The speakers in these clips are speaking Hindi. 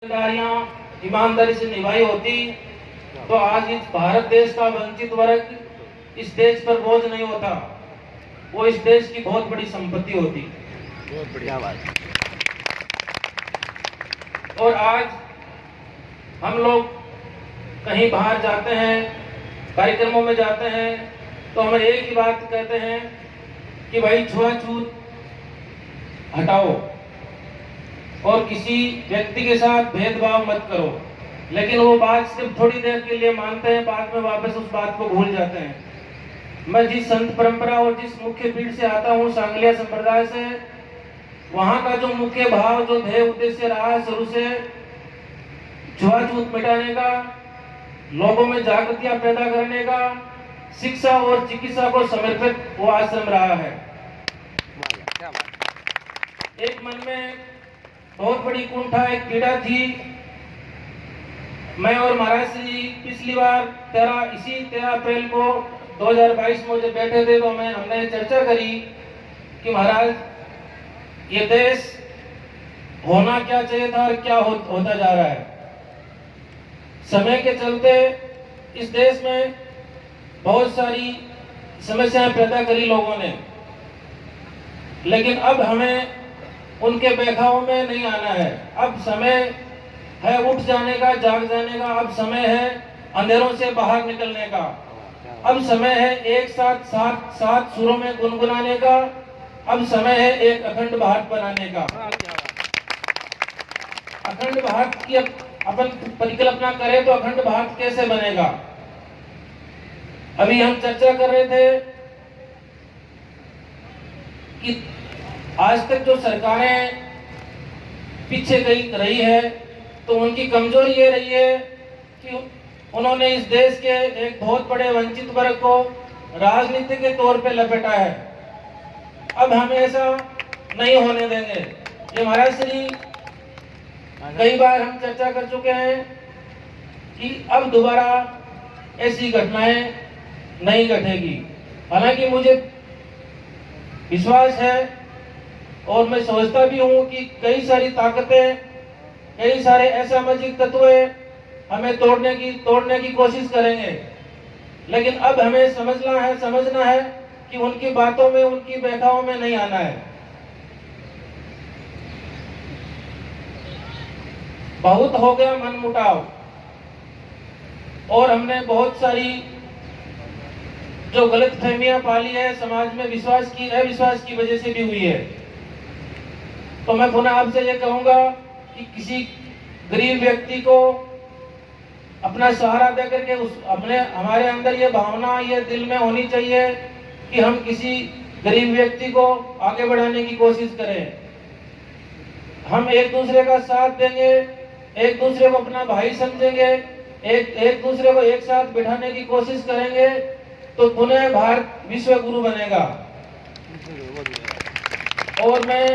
जिम्मेदारियां ईमानदारी से निभाई होती तो आज इस भारत देश का वंचित वर्ग इस देश पर बोझ नहीं होता, वो इस देश की बहुत बड़ी संपत्ति होती। बहुत बढ़िया बात। और आज हम लोग कहीं बाहर जाते हैं, कार्यक्रमों में जाते हैं, तो हम एक ही बात कहते हैं कि भाई छुआछूत हटाओ और किसी व्यक्ति के साथ भेदभाव मत करो। लेकिन वो बात सिर्फ थोड़ी देर के लिए मानते हैं, बाद में वापस उस बात को भूल जाते हैं। मैं जिस संत परंपरा और जिस मुख्य पीठ से आता हूँ, सांगलिया संप्रदाय से, वहां का जो मुख्य भाव, जो ध्येय उद्देश्य रहा है शुरू से, छुआछूत मिटाने का, लोगों में जागृतियां पैदा करने का, शिक्षा और चिकित्सा को समर्पित वो आश्रम रहा है। एक मन में बहुत बड़ी कुंठा, एक पीड़ा थी। मैं और महाराज जी पिछली बार 13 अप्रैल को 2022 में जब बैठे थे तो हमने चर्चा करी कि महाराज ये देश होना क्या चाहिए था और क्या होता जा रहा है। समय के चलते इस देश में बहुत सारी समस्याएं पैदा करी लोगों ने, लेकिन अब हमें उनके बहकाव में नहीं आना है। अब समय है उठ जाने का, जाग जाने का। अब समय है अंधेरों से बाहर निकलने का। अब समय है एक साथ सात सुरों में गुनगुनाने का। अब समय है एक अखंड भारत बनाने का। अखंड भारत की अपन परिकल्पना करें तो अखंड भारत कैसे बनेगा? अभी हम चर्चा कर रहे थे कि आज तक जो सरकारें पीछे गई रही है तो उनकी कमजोरी ये रही है कि उन्होंने इस देश के एक बहुत बड़े वंचित वर्ग को राजनीति के तौर पे लपेटा है। अब हम ऐसा नहीं होने देंगे। ये महाराज श्री कई बार हम चर्चा कर चुके हैं कि अब दोबारा ऐसी घटनाएं नहीं घटेगी। हालांकि मुझे विश्वास है और मैं सोचता भी हूं कि कई सारी ताकतें, कई सारे असामाजिक तत्व हमें तोड़ने की कोशिश करेंगे, लेकिन अब हमें समझना है कि उनकी बातों में, उनकी बहकावों में नहीं आना है। बहुत हो गया मनमुटाव और हमने बहुत सारी जो गलतफहमियां पाली है समाज में, अविश्वास की वजह से भी हुई है। तो मैं पुनः आपसे ये कहूंगा कि किसी गरीब व्यक्ति को अपना सहारा देकर के हमारे अंदर ये भावना, ये दिल में होनी चाहिए कि हम किसी गरीब व्यक्ति को आगे बढ़ाने की कोशिश करें। हम एक दूसरे का साथ देंगे, एक दूसरे को अपना भाई समझेंगे, एक दूसरे को एक साथ बिठाने की कोशिश करेंगे तो पुनः भारत विश्व गुरु बनेगा। और मैं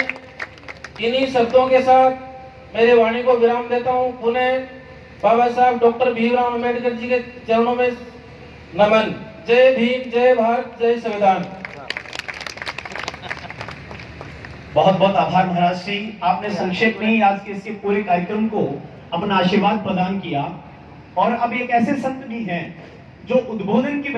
इन्हीं शब्दों के साथ मेरे वाणी को विराम देता हूं। पुनः बाबा साहब डॉक्टर भीमराव अंबेडकर जी के चरणों में नमन। जय भीम, जय भारत, जय संविधान। बहुत बहुत आभार महाराज श्री, आपने संक्षेप में ही आज के इसके पूरे कार्यक्रम को अपना आशीर्वाद प्रदान किया। और अब एक ऐसे संत भी हैं जो उद्बोधन की